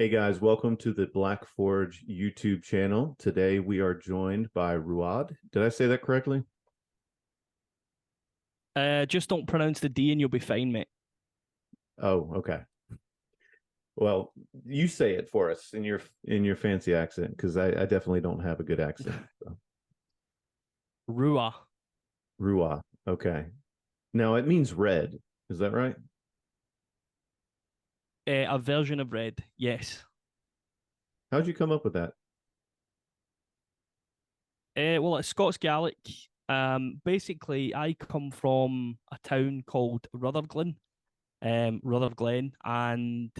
Hey guys, welcome to the Black Forge YouTube channel. Today we are joined by Ruadh. Did I say that correctly? Just don't pronounce the D and you'll be fine, mate. Oh, okay. Well, you say it for us in your fancy accent because I definitely don't have a good accent. So. Ruah. Ruadh. Okay. Now it means red. Is that right? A version of red, yes. How'd you come up with that? Well, it's Scots Gaelic. Basically, I come from a town called Rutherglen, Rutherglen, and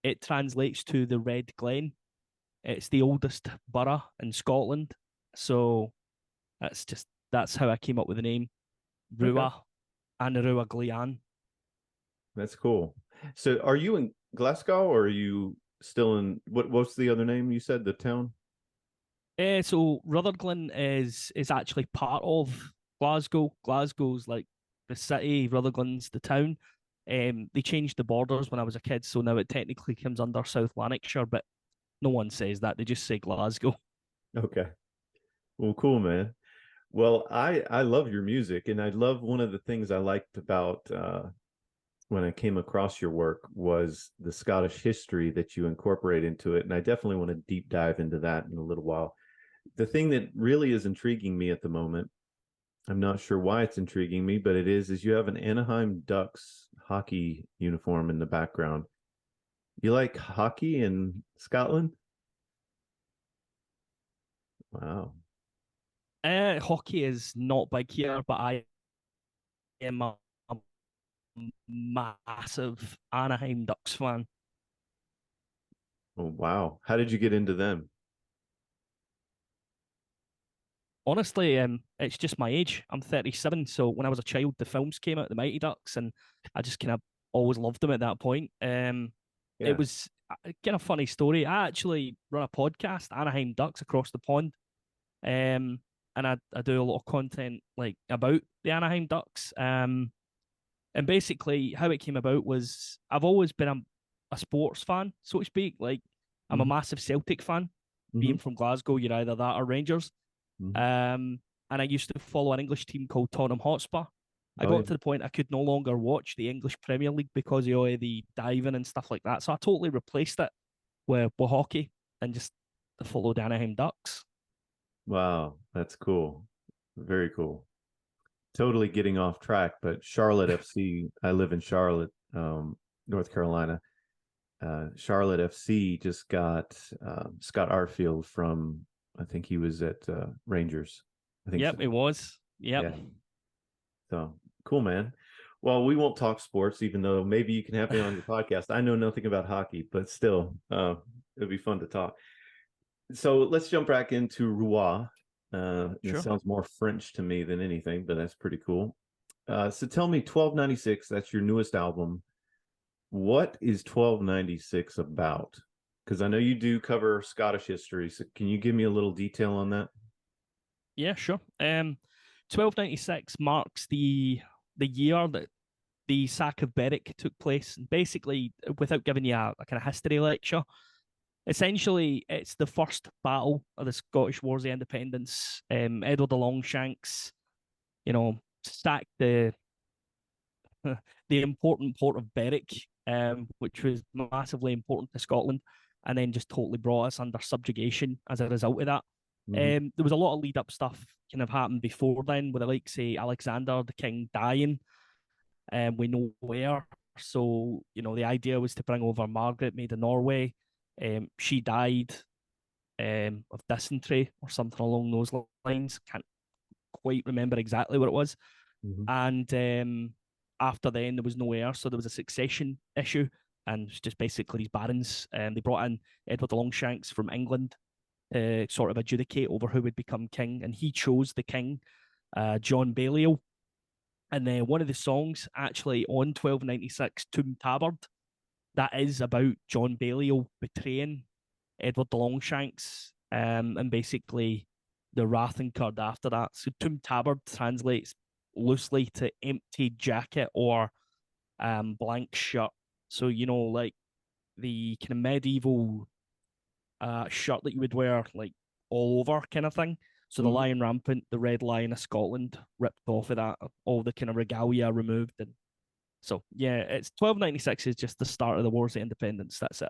it translates to the Red Glen. It's the oldest borough in Scotland, so that's how I came up with the name Okay, Ruah and Ruah Glian. that's cool. So are you in Glasgow or are you still in what's the other name you said, the town? So Rutherglen is actually part of Glasgow. Glasgow's like the city, Rutherglen's the town. They changed the borders when I was a kid, so now it technically comes under South Lanarkshire, but no one says that. They just say Glasgow. Okay. Well, cool, man. Well, I love your music, and I love one of the things I liked about when I came across your work was the Scottish history that you incorporate into it, and I definitely want to deep dive into that in a little while. The thing that really is intriguing me at the moment, I'm not sure why it's intriguing me, but is you have an Anaheim Ducks hockey uniform in the background. You like hockey in Scotland? Wow. Hockey is not big here, but I am a massive Anaheim Ducks fan. Oh, wow. How did you get into them? Honestly, it's just my age. I'm 37, so when I was a child, the films came out, the Mighty Ducks, and I just kind of always loved them at that point. It Yeah. was kind of funny story. I actually run a podcast, Anaheim Ducks, across the pond, and I do a lot of content like about the Anaheim Ducks. And basically, how it came about was I've always been a sports fan, so to speak. Like I'm a Hmm. massive Celtic fan. Hmm. Being from Glasgow, you're either that or Rangers. Hmm. Um, and I used to follow an English team called Tottenham Hotspur. I Oh, yeah. got to the point I could no longer watch the English Premier League because of all the diving and stuff like that. So I totally replaced it with hockey and just followed Anaheim Ducks. Wow. That's cool. Very cool. Totally getting off track, but Charlotte FC, I live in Charlotte, North Carolina. Charlotte FC just got Scott Arfield from, I think he was at Rangers. I think Yep, so. it was. Yep. Yeah. So cool, man. Well, we won't talk sports, even though maybe you can have me on your podcast. I know nothing about hockey, but still, it'd be fun to talk. So let's jump back into Rouen. It Sure. sounds more French to me than anything, but that's pretty cool. So tell me, 1296, that's your newest album. What is 1296 about? Because I know you do cover Scottish history. So can you give me a little detail on that? Yeah, sure. 1296 marks the year that the sack of Berwick took place. And basically, without giving you a kind of history lecture, essentially it's the first battle of the Scottish Wars of Independence. Edward the Longshanks, sacked the important port of Berwick, which was massively important to Scotland, and then just totally brought us under subjugation as a result of that. Hmm. There was a lot of lead up stuff kind of happened before then, with like say Alexander the King dying, we know where. So the idea was to bring over Margaret, Maid of Norway. She died of dysentery or something along those lines. Can't quite remember exactly what it was. Hmm. And after then, there was no heir, so there was a succession issue, and it's just basically these barons. They brought in Edward the Longshanks from England to sort of adjudicate over who would become king, and he chose the king, John Balliol. And one of the songs actually on 1296, Tomb Tabard, that is about John Balliol betraying Edward the Longshanks, and basically the wrath incurred after that. So Tomb Tabard translates loosely to empty jacket or blank shirt. So like the kind of medieval shirt that you would wear like all over kind of thing. So the Hmm. lion rampant, the red lion of Scotland ripped off of that, all the kind of regalia removed, and so yeah, it's 1296 is just the start of the Wars of Independence. That's it.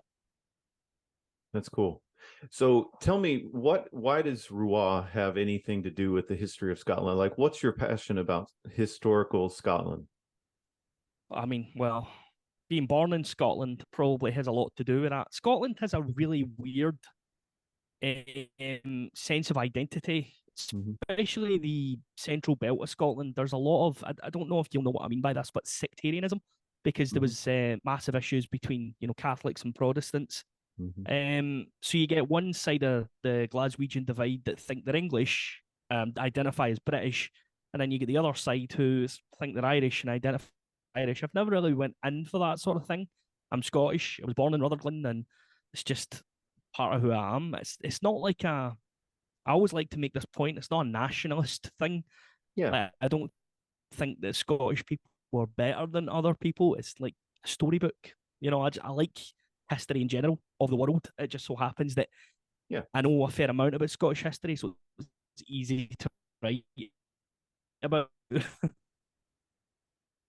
That's cool. So tell me, why does Ruadh have anything to do with the history of Scotland? Like, what's your passion about historical Scotland? I mean, well, being born in Scotland probably has a lot to do with that. Scotland has a really weird sense of identity, Hmm. especially the central belt of Scotland. There's a lot of, I don't know if you'll know what I mean by this, but sectarianism, because there Hmm. was massive issues between Catholics and Protestants. Hmm. So you get one side of the Glaswegian divide that think they're English, identify as British, and then you get the other side who think they're Irish and identify Irish. I've never really went in for that sort of thing. I'm Scottish. I was born in Rutherglen, and it's just part of who I am. It's not like a. I always like to make this point. It's not a nationalist thing. Yeah, Like, I don't think that Scottish people are better than other people. It's like a storybook. I like history in general of the world. It just so happens that yeah, I know a fair amount about Scottish history, so it's easy to write about.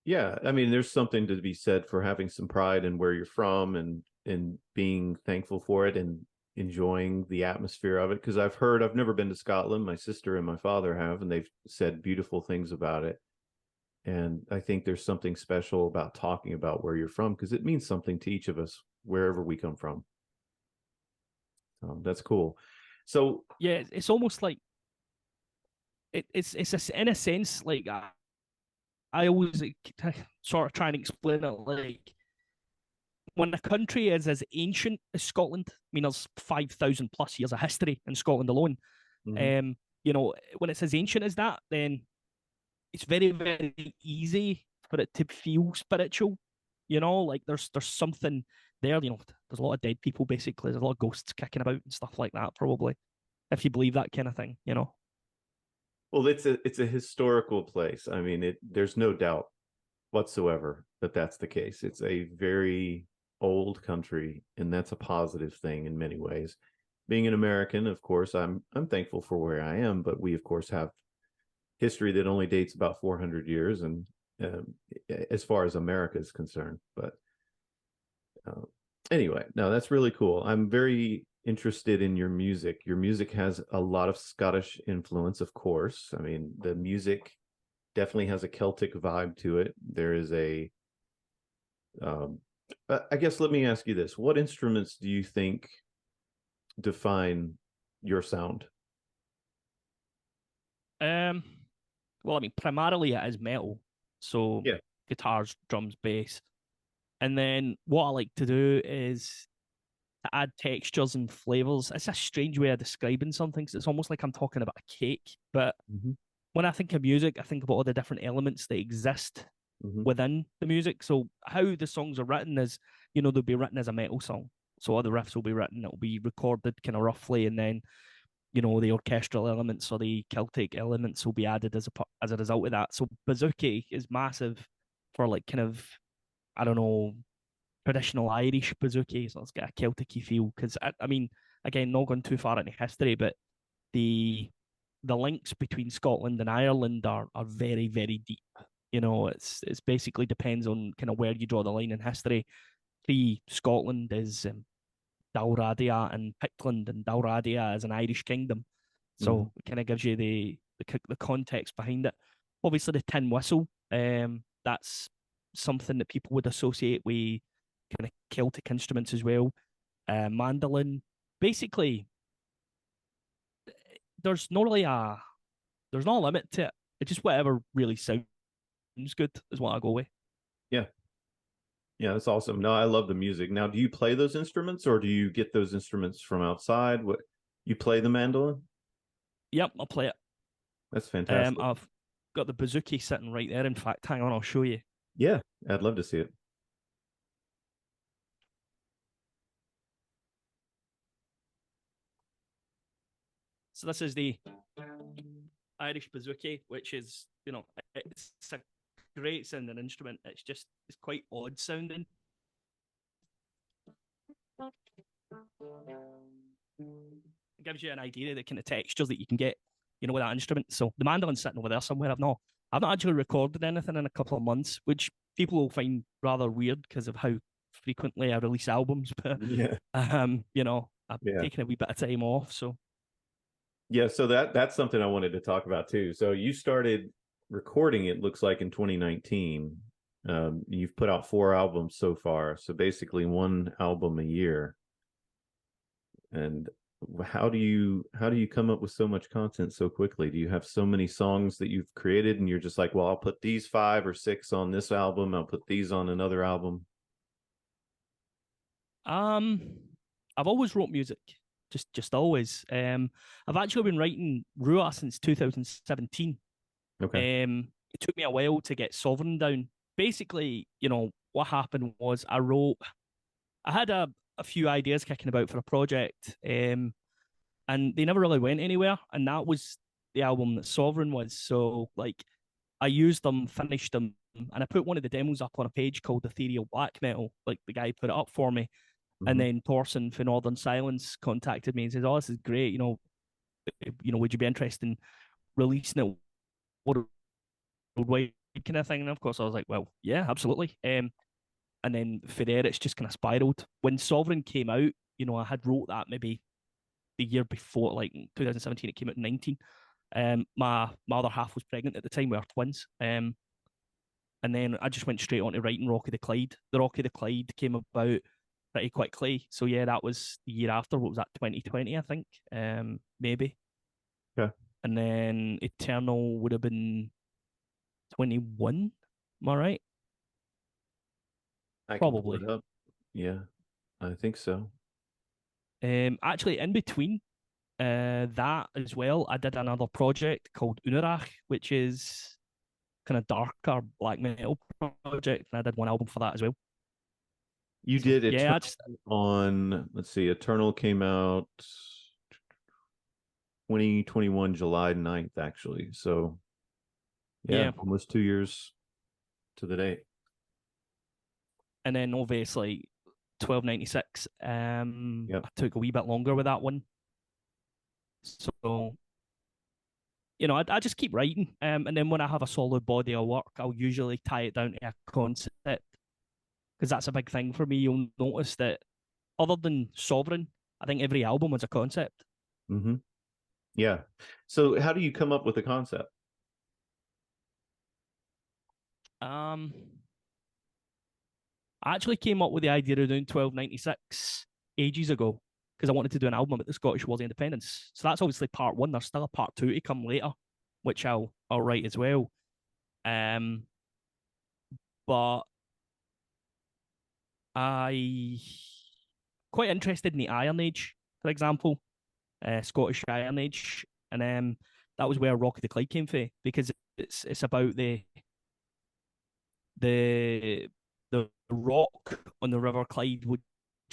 yeah. I mean, there's something to be said for having some pride in where you're from and being thankful for it and enjoying the atmosphere of it. Because I've never been to Scotland. My sister and my father have, and they've said beautiful things about it. And I think there's something special about talking about where you're from because it means something to each of us wherever we come from. That's cool. So, Yeah, it's almost like in a sense like I always sort of try and explain it like when a country is as ancient as Scotland, I mean, there's 5,000 plus years of history in Scotland alone. mhm. Um, when it's as ancient as that, then it's very, very easy for it to feel spiritual. Like there's something there. There's a lot of dead people. Basically, there's a lot of ghosts kicking about and stuff like that. Probably, if you believe that kind of thing. Well, it's a historical place. I mean, there's no doubt whatsoever that that's the case. It's a very old country, and that's a positive thing in many ways. Being an American, of course, I'm thankful for where I am, but we of course have history that only dates about 400 years, and um, as far as America is concerned. But uh, anyway, no, that's really cool. I'm very interested in your music. Your music has a lot of Scottish influence, of course. I mean, the music definitely has a Celtic vibe to it. There is a um, I guess let me ask you this: what instruments do you think define your sound? Um, well, I mean, primarily it is metal, so Yeah. guitars, drums, bass, and then what I like to do is to add textures and flavors. It's a strange way of describing something. 'Cause it's almost like I'm talking about a cake. But Hmm. when I think of music, I think about all the different elements that exist Hmm. within the music. So how the songs are written is, they'll be written as a metal song. So all the riffs will be written, it'll be recorded kind of roughly, and then the orchestral elements or the Celtic elements will be added as a result of that. So bouzouki is massive for like kind of, I don't know, traditional Irish bouzouki, so it's got a Celtic feel. Because I mean, again, not going too far into history, but the links between Scotland and Ireland are very, very deep. It's basically depends on kind of where you draw the line in history. Scotland is Dalradia and Pictland, and Dalradia is an Irish kingdom. Hmm. So it kind of gives you the context behind it. Obviously, the tin whistle, that's something that people would associate with kind of Celtic instruments as well. Mandolin, basically, there's not really there's no limit to it. It's just whatever really sounds good is what I go with. Yeah. Yeah, that's awesome. No, I love the music. Now, do you play those instruments or do you get those instruments from outside? What you play the mandolin? Yep, I'll play it. That's fantastic. I've got the bouzouki sitting right there. In fact, hang on, I'll show you. Yeah, I'd love to see it. So this is the Irish bouzouki, which is, it's a great sounding instrument. It's quite odd sounding. It gives you an idea of the kind of textures that you can get, with that instrument. So the mandolin's sitting over there somewhere. I've not actually recorded anything in a couple of months, which people will find rather weird because of how frequently I release albums. But Yeah. I've Yeah. taken a wee bit of time off. So Yeah, so that's something I wanted to talk about too. So you started recording, it looks like in 2019. You've put out 4 albums so far, so basically one album a year. And how do you come up with so much content so quickly? Do you have so many songs that you've created and you're just like, well, I'll put these 5 or 6 on this album, I'll put these on another album? um I've always wrote music. Just always. I've actually been writing Ruadh since 2017. Okay. It took me a while to get Sovereign down. Basically, what happened was I had a few ideas kicking about for a project, and they never really went anywhere. And that was the album that Sovereign was. So, like, I used them, finished them, and I put one of the demos up on a page called Ethereal Black Metal. Like, the guy put it up for me. And Mm-hmm. then Thorson for Northern Silence contacted me and says, "Oh, this is great. Would you be interested in releasing it worldwide kind of thing?" And of course, I was like, "Well, yeah, absolutely." And then for there, it's just kind of spiraled. When Sovereign came out, I had wrote that maybe the year before, like 2017. It came out in 19. My other half was pregnant at the time. We were twins. And then I just went straight on to writing Rock of the Clyde. The Rock of the Clyde came about pretty quickly. So yeah, that was the year after. What was that? 2020, I think. Maybe. Yeah. And then Eternal would have been 21. Am I right? I can pull Probably. it up. Yeah, I think so. Actually, in between that as well, I did another project called Unarach, which is kind of darker black metal project, and I did one album for that as well. You So did yeah, Eternal on, let's see, Eternal came out 2021 July 9th, actually. So yeah, yeah, almost 2 years to the date. and then obviously 1296. Yep. I took a wee bit longer with that one, so I just keep writing, and then when I have a solid body of work, I'll usually tie it down to a concept because that's a big thing for me. You'll notice that other than Sovereign, I think every album has a concept. Mm-hmm. Yeah. So how do you come up with the concept? Um, I actually came up with the idea of doing 1296 ages ago because I wanted to do an album about the Scottish Wars of Independence. So that's obviously part one. There's still a part two to come later, which I'll write as well. Um, but I quite interested in the Iron Age, for example, Scottish Iron Age, and that was where Rock of the Clyde came from because it's about the the rock on the River Clyde, which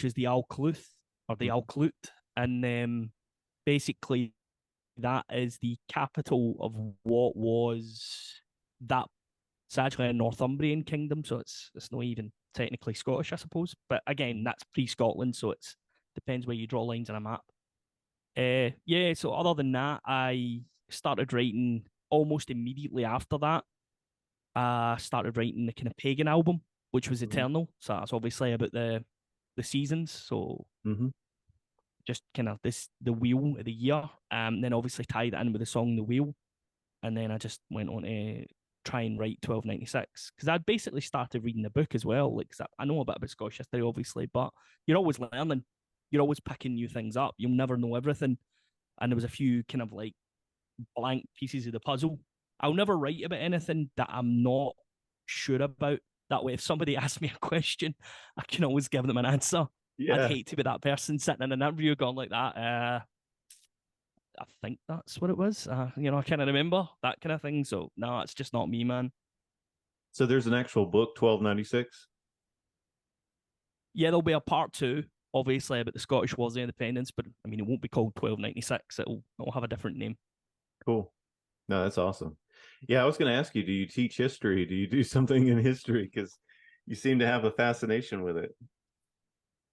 is the Alcluth or the Mhm. Alclut, and basically that is the capital of what was that. It's actually a Northumbrian kingdom, so it's not even technically Scottish, I suppose. But again, that's pre-Scotland, so it's depends where you draw lines on a map. Yeah. So other than that, I started writing almost immediately after that. I started writing the kind of pagan album, which was Mhm. Eternal. So that's obviously about the seasons. So Mhm. just kind of the wheel of the year. Then obviously tied it in with the song The Wheel. And then I just went on to try and write 1296 because I'd basically started reading the book as well. Like, I know a bit about Scottish history, obviously, but you're always learning. You're always picking new things up. You'll never know everything. And there was a few kind of like blank pieces of the puzzle. I'll never write about anything that I'm not sure about. That way, if somebody asks me a question, I can always give them an answer. I'd Yeah. hate to be that person sitting in an interview going like that. I think that's what it was. I kind of remember that kind of thing. So no, it's just not me, man. So there's an actual book, 1296. Yeah, there'll be a part two, obviously, about the Scottish Wars of Independence, but I mean, it won't be called 1296. It'll have a different name. Cool. No, that's awesome. Yeah, I was going to ask you, do you teach history? Do you do something in history? Because you seem to have a fascination with it.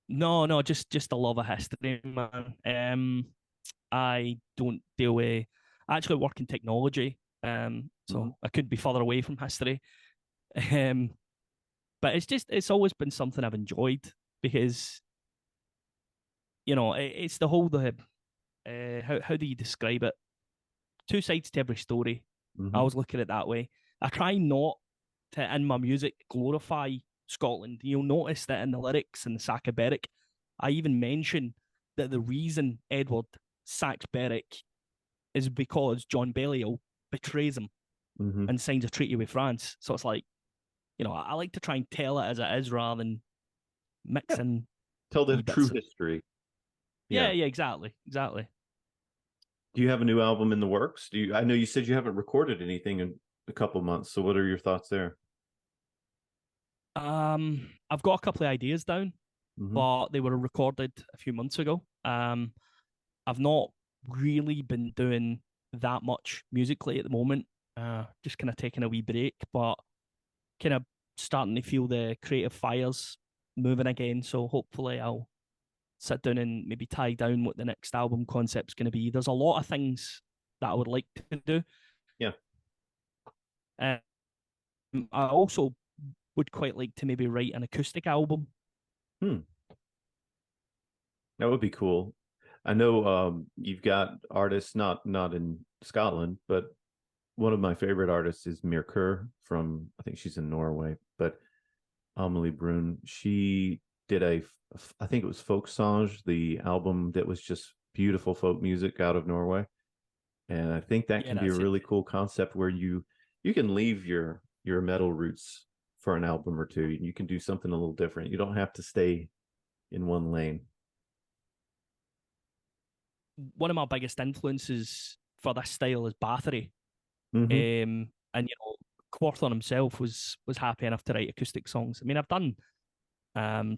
No, no, just a love of history, man. I don't deal with. I actually work in technology, Hmm. so I could be further away from history. Um, but it's always been something I've enjoyed because it's the whole the how do you describe it? Two sides to every story. I Hmm. always look at it that way. I try not to in my music glorify Scotland. You'll notice that in the lyrics and the Sacha Berwick, I even mention that the reason Edward sacks Berwick is because John Balliol betrays him Hmm. and signs a treaty with France. So it's like, I like to try and tell it as it is rather than Yeah. mix in Tell the wee true bits. history. Yeah, Yeah. yeah, exactly, exactly. Do you have a new album in the works? Do you? I know you said you haven't recorded anything in a couple months. So what are your thoughts there? I've got a couple of ideas down, Hmm. but they were recorded a few months ago. I've not really been doing that much musically at the moment. Just kind of taking a wee break, but kind of starting to feel the creative fires moving again. So hopefully I'll sit down and maybe tie down what the next album concept's going to be. There's a lot of things that I would like to do. Yeah. Um, I also would quite like to maybe write an acoustic album. Hmm. That would be cool. I know you've got artists not in Scotland, but one of my favorite artists is Mirkur from I think she's in Norway, but Amelie Brun. She did I think it was Folk Songe, the album that was just beautiful folk music out of Norway. And I think that Yeah, can be a that's it. really cool concept where you can leave your metal roots for an album or two. You can do something a little different. You don't have to stay in one lane. One of my biggest influences for this style is Bathory. Hmm. And Quorthon himself was happy enough to write acoustic songs. I mean, I've done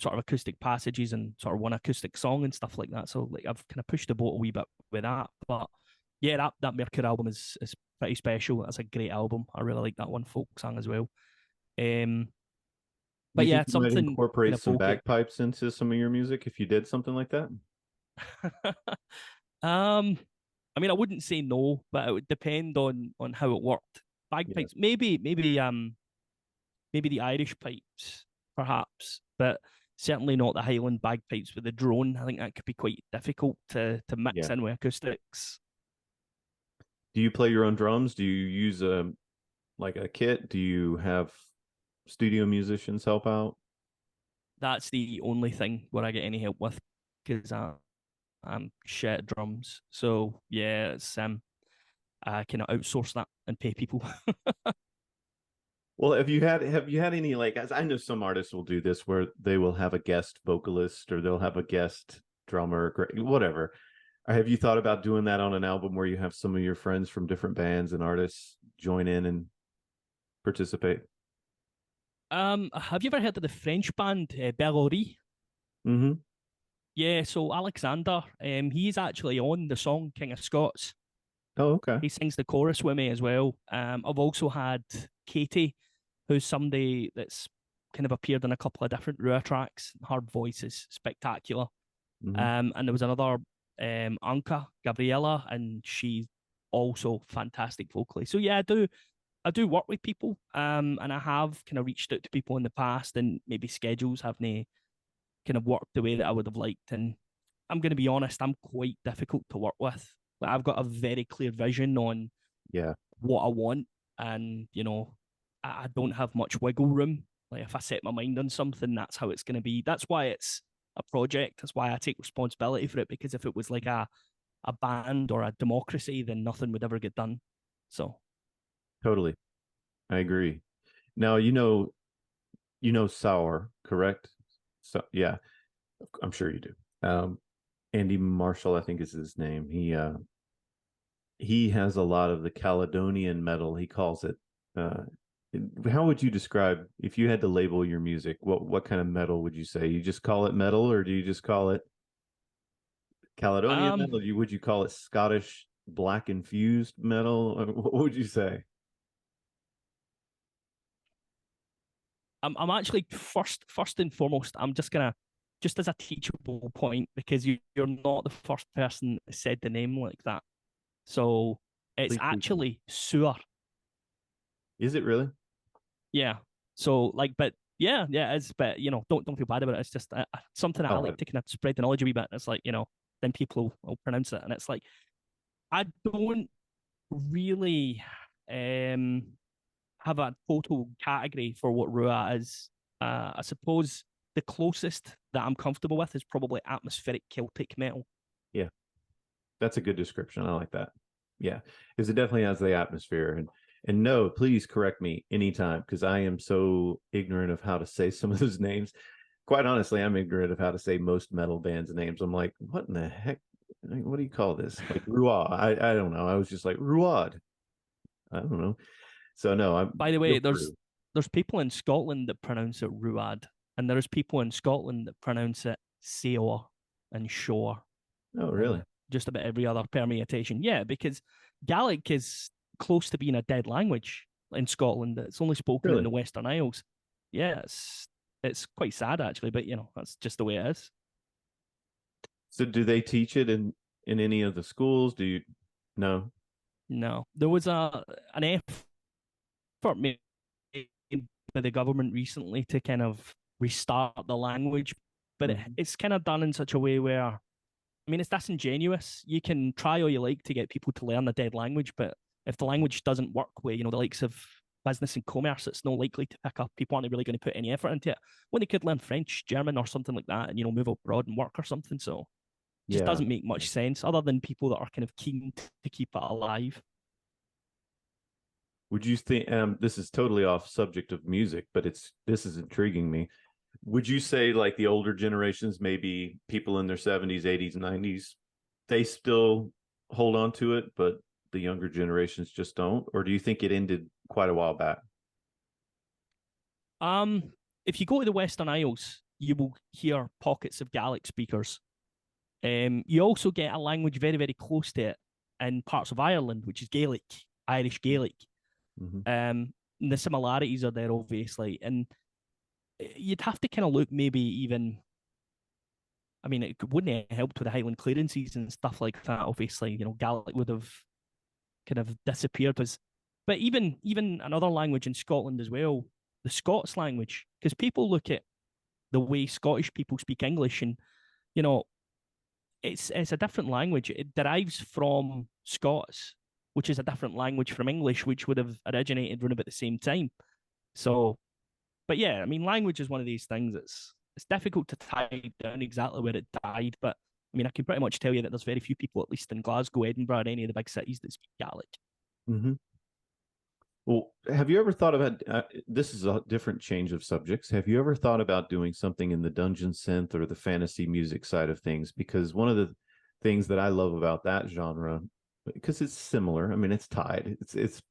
sort of acoustic passages and sort of one acoustic song and stuff like that. So like I've kind of pushed the boat a wee bit with that. But yeah, that Mercury album is pretty special. That's a great album. I really like that one folk song as well. Um, Do but you yeah, think it's you might something kind incorporate of some folky. bagpipes into some of your music if you did something like that? um, I mean, I wouldn't say no, but it would depend on how it worked. Yeah. Bagpipes, maybe the Irish pipes, perhaps, but certainly not the Highland bagpipes with the drone. I think that could be quite difficult to mix Yeah. in with acoustics. Do you play your own drums? Do you use a like a kit? Do you have studio musicians help out? That's the only thing where I get any help with because I'm shit at drums. So yeah, it's I kind of outsource that and pay people. Well, have you had any like as I know some artists will do this where they will have a guest vocalist or they'll have a guest drummer, whatever. Or have you thought about doing that on an album where you have some of your friends from different bands and artists join in and participate? Have you ever heard of the French band Bellory? Hmm. Yeah, so Alexander, he's actually on the song King of Scots. Oh, okay. He sings the chorus with me as well. I've also had Katie, who's somebody that's kind of appeared in a couple of different Ruadh tracks. Her voice is spectacular. Hmm. And there was another Anka, Gabriella, and she's also fantastic vocally. So yeah, I do work with people, and I have kind of reached out to people in the past, and maybe schedules haven't kind of worked the way that I would have liked. And I'm going to be honest, I'm quite difficult to work with. Like I've got a very clear vision on Yeah, what I want, and I don't have much wiggle room. Like if I set my mind on something, that's how it's going to be. That's why it's a project. That's why I take responsibility for it. Because if it was like a band or a democracy, then nothing would ever get done. So totally. I agree. Now, you know Sour, correct? So yeah, I'm sure you do. Andy Marshall, I think is his name. He has a lot of the Caledonian metal, he calls it. Uh, how would you describe if you had to label your music? What kind of metal would you say? You just call it metal, or do you just call it Caledonian metal? um, Would you call it Scottish black infused metal? What would you say? I'm actually first and foremost, I'm just gonna just as a teachable point, because you're not the first person that said the name like that. So it's Please do tell. actually sewer. Is it really? Yeah. So like, but yeah, yeah, it's but don't feel bad about it. It's just something that I Oh, like to kind of spread the knowledge a wee bit. It's like then people will pronounce it, and it's like I don't really um have a total category for what Ruadh is. I suppose the closest that I'm comfortable with is probably atmospheric Celtic metal. yeah. That's a good description. I like that. Yeah, because it definitely has the atmosphere. And no, please correct me anytime because I am so ignorant of how to say some of those names. Quite honestly, I'm ignorant of how to say most metal bands' names. I'm like, what in the heck? What do you call this? Like Ruadh. I don't know. I was just like Ruadh. I don't know. So no, I'm By the feel way, free. there's people in Scotland that pronounce it Ruad, and there's people in Scotland that pronounce it Seor and Shore, Oh, and really? just about every other permutation. Yeah, because Gaelic is close to being a dead language in Scotland. It's only spoken in Really? the Western Isles. Yeah, it's quite sad actually, but that's just the way it is. So do they teach it in any of the schools? Do you no? No, there was an effort made by the government recently to kind of restart the language, but Mhm. it's kind of done in such a way where, I mean, it's disingenuous. You can try all you like to get people to learn the dead language, but if the language doesn't work with, the likes of business and commerce, it's not likely to pick up. People aren't really going to put any effort into it when they could learn French, German, or something like that, and move abroad and work or something. So it just Yeah. doesn't make much sense, other than people that are kind of keen to keep it alive. Would you think this is totally off subject of music, but this is intriguing me. Would you say like the older generations, maybe people in their 70s, 80s, 90s, they still hold on to it, but the younger generations just don't? Or do you think it ended quite a while back? Um, if you go to the Western Isles, you will hear pockets of Gaelic speakers. You also get a language very, very close to it in parts of Ireland, which is Gaelic, Irish Gaelic. Mm-hmm. And the similarities are there, obviously. And you'd have to kind of look maybe even, I mean, it wouldn't have helped with the Highland clearances and stuff like that. Obviously, Gaelic would have kind of disappeared. But even another language in Scotland as well, the Scots language, because people look at the way Scottish people speak English, and you know, it's a different language. It derives from Scots, which is a different language from English, which would have originated around about the same time. So, but yeah, I mean, language is one of these things it's difficult to tie down exactly where it died, but I mean, I can pretty much tell you that there's very few people, at least in Glasgow, Edinburgh, and any of the big cities, that speak Gaelic. Mm-hmm. Well, have you ever thought about this is a different change of subjects. Have you ever thought about doing something in the dungeon synth or the fantasy music side of things? Because one of the things that I love about that genre, because it's similar. I mean, it's tied. It's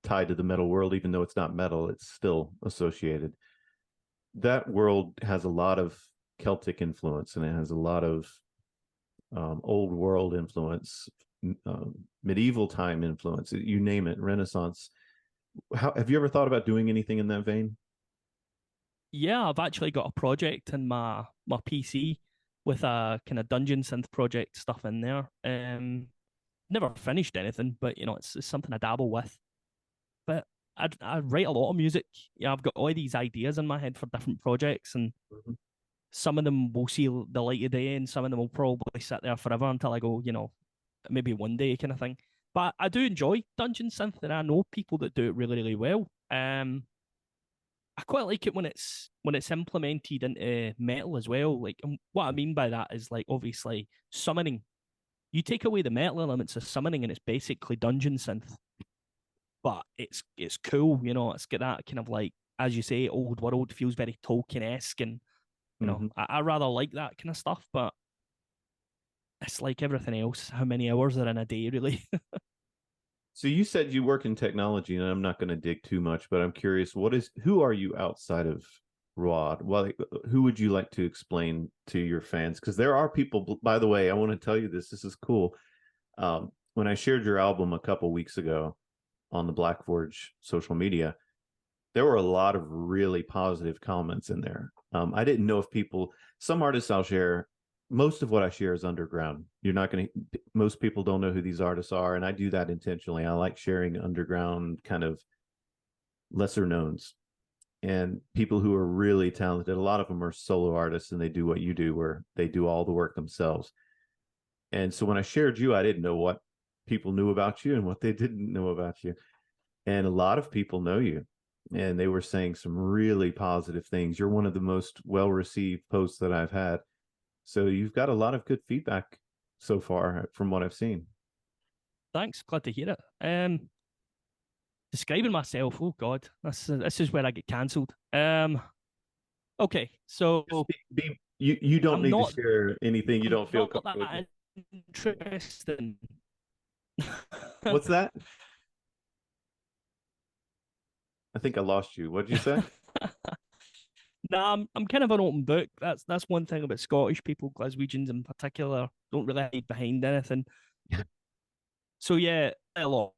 tied to the metal world, even though it's not metal. It's still associated. That world has a lot of Celtic influence, and it has a lot of old world influence, medieval time influence. You name it, Renaissance. How have you ever thought about doing anything in that vein? Yeah, I've actually got a project in my PC with a kind of dungeon synth project stuff in there. Never finished anything, but it's something I dabble with. But I write a lot of music. Yeah, I've got all these ideas in my head for different projects, and Mhm. some of them will see the light of day, and some of them will probably sit there forever until I go, maybe one day kind of thing. But I do enjoy dungeon synth, and I know people that do it really, really well. I quite like it when it's implemented into metal as well. Like, and what I mean by that is like obviously summoning. You take away the metal elements of summoning, and it's basically dungeon synth, but it's cool. It's got that kind of like, as you say, old world, feels very Tolkien esque, and Mhm. I rather like that kind of stuff. But it's like everything else. How many hours are in a day, really? So you said you work in technology, and I'm not going to dig too much, but I'm curious, who are you outside of Ruadh? Well, who would you like to explain to your fans? Because there are people, by the way, I want to tell you this. This is cool. When I shared your album a couple weeks ago on the Black Forge social media, there were a lot of really positive comments in there. I didn't know if people, some artists I'll share, most of what I share is underground. You're not going to, most people don't know who these artists are. And I do that intentionally. I like sharing underground kind of lesser knowns and people who are really talented. A lot of them are solo artists and they do what you do, where they do all the work themselves. And so when I shared you, I didn't know what people knew about you and what they didn't know about you. And a lot of people know you. And they were saying some really positive things. You're one of the most well received posts that I've had. So you've got a lot of good feedback so far from what I've seen. Thanks, glad to hear it. Describing myself, oh God, this is where I get cancelled. Okay, so Just you don't I'm need to not share anything you I'm don't feel not comfortable with. that interesting. What's that? I think I lost you. What'd you say? Nah, I'm kind of an open book. That's one thing about Scottish people, Glaswegians in particular, don't really hide behind anything. So yeah, a lot,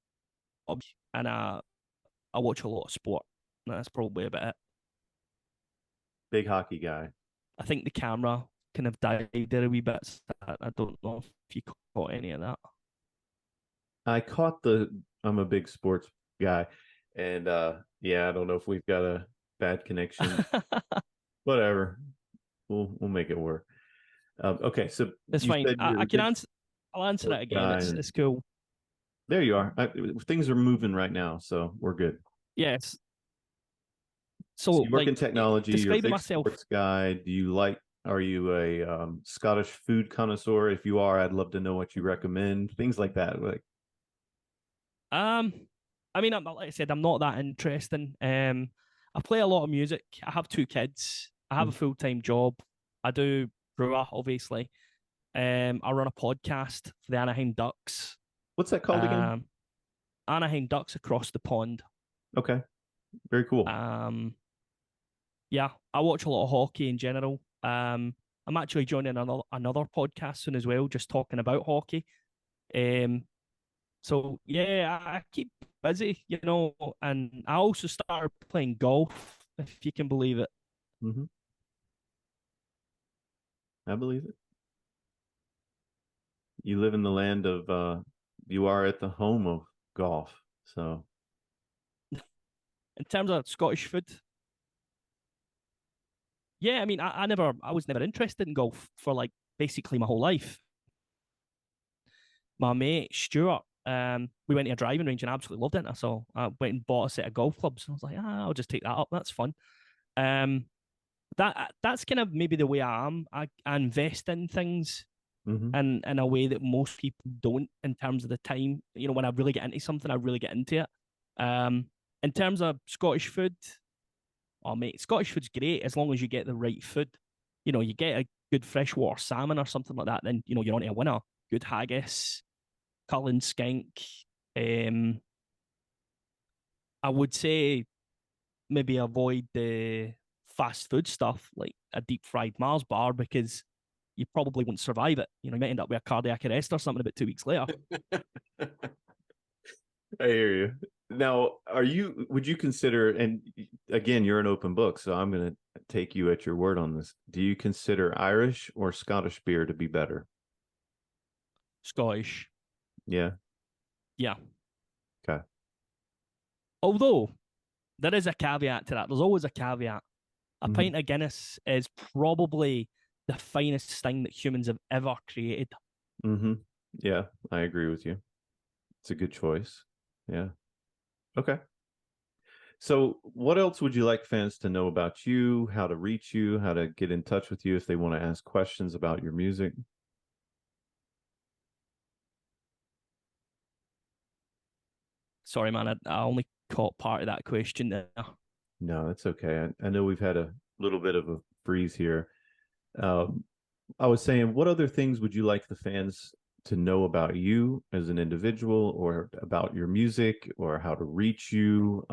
and I watch a lot of sport. That's probably about it. Big hockey guy. I think the camera kind of died there a wee bit. So I don't know if you caught any of that. I caught the I'm a big sports guy. And yeah, I don't know if we've got a bad connection. Whatever. We'll make it work. Okay, so It's you fine. said you're I a can big answer. I'll answer it sports again. guy, It's and cool. there you are. Things are moving right now, so we're good. Yes. So So you work like in technology. You're a describing big myself. sports guy. Do you like? Are you a Scottish food connoisseur? If you are, I'd love to know what you recommend. Things like that. Like, Um, I mean, like I said, I'm not that interesting. I play a lot of music. I have two kids. I have a full time job. I do Ruadh, obviously. I run a podcast for the Anaheim Ducks. what's that called again? Um, Anaheim Ducks across the pond. Okay, very cool. Um, yeah, I watch a lot of hockey in general. I'm actually joining another podcast soon as well, just talking about hockey. Um, so yeah, I keep busy, and I also started playing golf, if you can believe it. Hmm. I believe it. You live in the land of. You are at the home of golf. So In terms of Scottish food, yeah, I mean, I was never interested in golf for like basically my whole life. My mate Stuart, we went to a driving range and I absolutely loved it. So I went and bought a set of golf clubs. I was like, I'll just take that up. That's fun. That's kind of maybe the way I am. I invest in things hmm and in a way that most people don't in terms of the time. When I really get into something, I really get into it. In terms of Scottish food, oh mate, Scottish food's great as long as you get the right food. You get a good freshwater salmon or something like that, then you're on to a winner. Good haggis, Cullen skink. Um, I would say maybe avoid the fast food stuff like a deep fried Mars bar because you probably won't survive it. You might end up with a cardiac arrest or something about 2 weeks later. I hear you. Now, would you consider, and again, you're an open book, so I'm going to take you at your word on this. Do you consider Irish or Scottish beer to be better? Scottish, Yeah. yeah. Okay. Although there is a caveat to that. There's always a caveat. A hmm pint of Guinness is probably the finest thing that humans have ever created. hmm Yeah, I agree with you. It's a good choice. Yeah. Okay. So, what else would you like fans to know about you, how to reach you, how to get in touch with you if they want to ask questions about your music? Sorry, man, I only caught part of that question there. No, that's okay. I know we've had a little bit of a freeze here. Um, I was saying, what other things would you like the fans to know about you as an individual or about your music or how to reach you?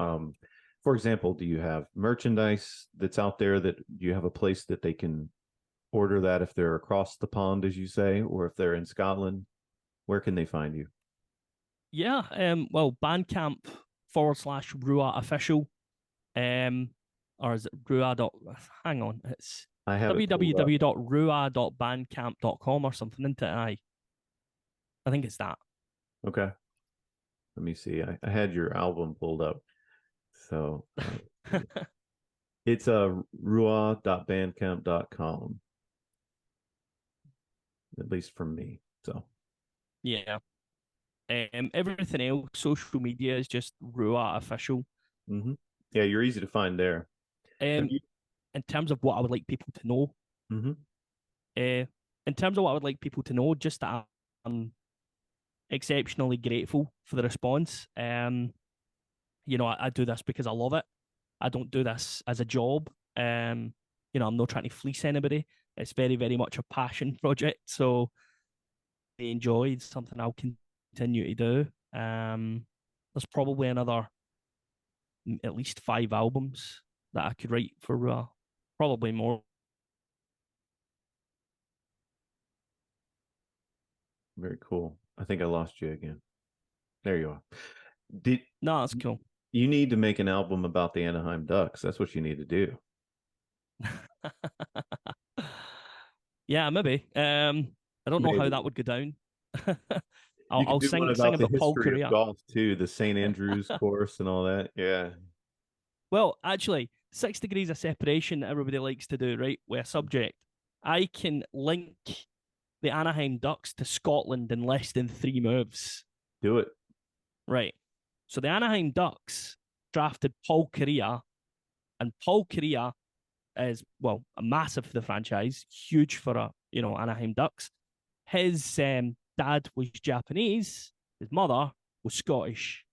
For example, do you have merchandise that's out there that you have a place that they can order that if they're across the pond, as you say, or if they're in Scotland? Where can they find you? Yeah, well, Bandcamp /Ruadh official. Or is it Ruadh dot hang on, it's I have it pulled up. www.ruadh.bandcamp.com or something, isn't it? I think it's that. Okay. Let me see. I had your album pulled up. So it's ruah.bandcamp.com, at least from me. So Yeah. Everything else, social media is just Ruadh official. hmm yeah, you're easy to find there. Have Um, you? in terms of what I would like people to know, Hmm. uh, in terms of what I would like people to know, just that I'm exceptionally grateful for the response. I do this because I love it. I don't do this as a job. I'm not trying to fleece anybody. It's very, very much a passion project. So I enjoy. It's something I'll continue to do. There's probably another at least 5 albums that I could write for probably more. Very cool. I think I lost you again. There you are. Did No, that's cool. You need to make an album about the Anaheim Ducks? That's what you need to do. Yeah, maybe. I don't know how Maybe. that would go down. I'll, You could I'll do one sing about the about Paul history of Correa. golf too, the St. Andrews course and all that. Yeah. Well, actually, 6 degrees of separation that everybody likes to do, right? With a subject. I can link the Anaheim Ducks to Scotland in less than 3 moves. Do it. Right. So the Anaheim Ducks drafted Paul Correa, and Paul Correa is, well, a massive for the franchise, huge for Anaheim Ducks. His dad was Japanese, his mother was Scottish.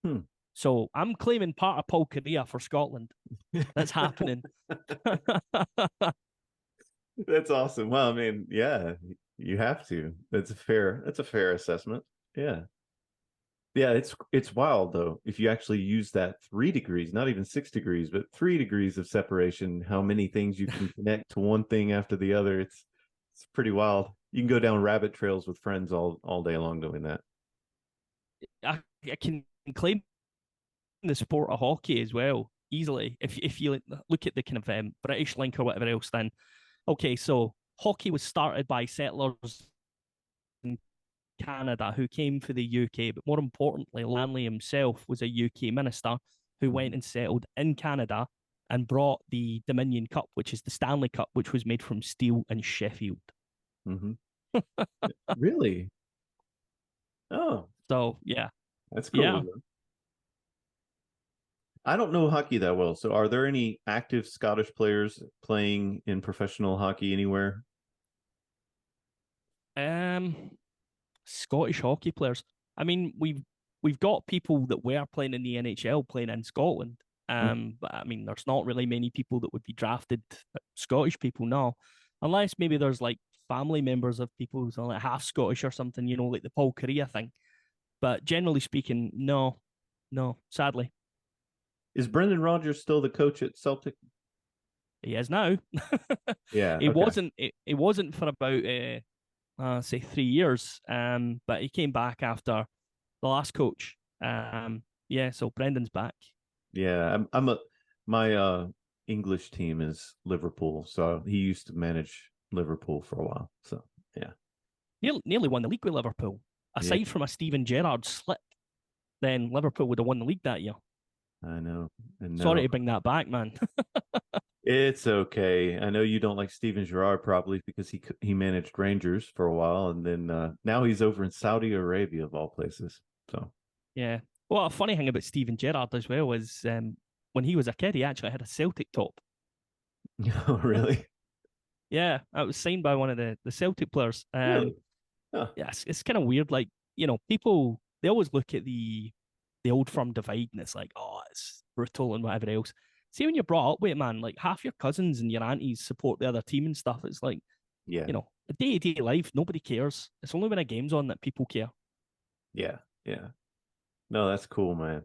Hmm. So I'm claiming part of Paul Correa for Scotland. That's happening. That's awesome. Well, I mean, yeah, you have to. That's a fair assessment. Yeah. Yeah, it's wild though. If you actually use that 3 degrees, not even 6 degrees, but 3 degrees of separation, how many things you can connect to one thing after the other. It's pretty wild. You can go down rabbit trails with friends all day long doing that. I can claim the sport of hockey as well easily. If you look at the kind of British link or whatever else, then okay, so hockey was started by settlers in Canada who came for the UK, but more importantly, Lanley himself was a UK minister who Hmm. went and settled in Canada and brought the Dominion Cup, which is the Stanley Cup, which was made from steel and Sheffield. Hmm. Really? Oh, So yeah, that's cool. yeah. I don't know hockey that well. So are there any active Scottish players playing in professional hockey anywhere? Um, Scottish hockey players. I mean, we've got people that were playing in the NHL playing in Scotland. But I mean, there's not really many people that would be drafted, Scottish people now, unless maybe there's like family members of people who's like half Scottish or something, like the Paul Korea thing. But generally speaking, no, no, sadly, Is Brendan Rodgers still the coach at Celtic? he is now. Yeah, It okay. wasn't. It wasn't for about say 3 years. But he came back after the last coach. Yeah, so Brendan's back. Yeah, I'm a my English team is Liverpool, so he used to manage Liverpool for a while. So yeah, Nearly won the league with Liverpool. yeah, Aside from a Steven Gerrard slip, then Liverpool would have won the league that year. I know. And Sorry now to bring that back, man. it's okay. I know you don't like Steven Gerrard probably because he managed Rangers for a while, and then now he's over in Saudi Arabia of all places. So Yeah. Well, a funny thing about Steven Gerrard as well is when he was a kid, he actually had a Celtic top. oh, really? Yeah, that was signed by one of the Celtic players. Really? Huh. Yeah, it's kind of weird. Like, people, they always look at the old firm divide and it's like, oh, it's brutal and whatever else. See, when you're brought up with it, man, like half your cousins and your aunties support the other team and stuff. It's like, Yeah. a day-to-day life, nobody cares. It's only when a game's on that people care. Yeah. Yeah. No, that's cool, man.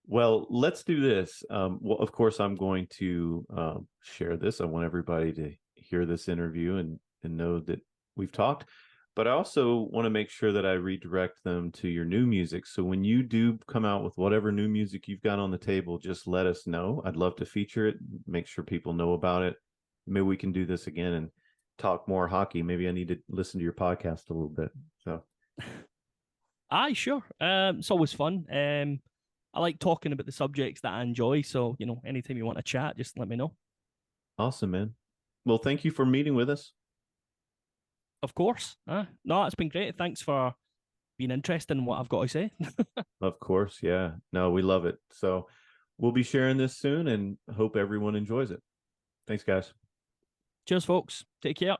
Well, let's do this. Well, of course, I'm going to share this. I want everybody to hear this interview and know that we've talked. but I also want to make sure that I redirect them to your new music. So when you do come out with whatever new music you've got on the table, just let us know. I'd love to feature it, make sure people know about it. Maybe we can do this again and talk more hockey. Maybe I need to listen to your podcast a little bit. So, Aye, sure. It's always fun. I like talking about the subjects that I enjoy. So, anytime you want to chat, just let me know. awesome, man. Well, thank you for meeting with us. Of course. No, it's been great. Thanks for being interested in what I've got to say. Of course. Yeah. No, we love it. So we'll be sharing this soon and hope everyone enjoys it. Thanks, guys. Cheers, folks. Take care.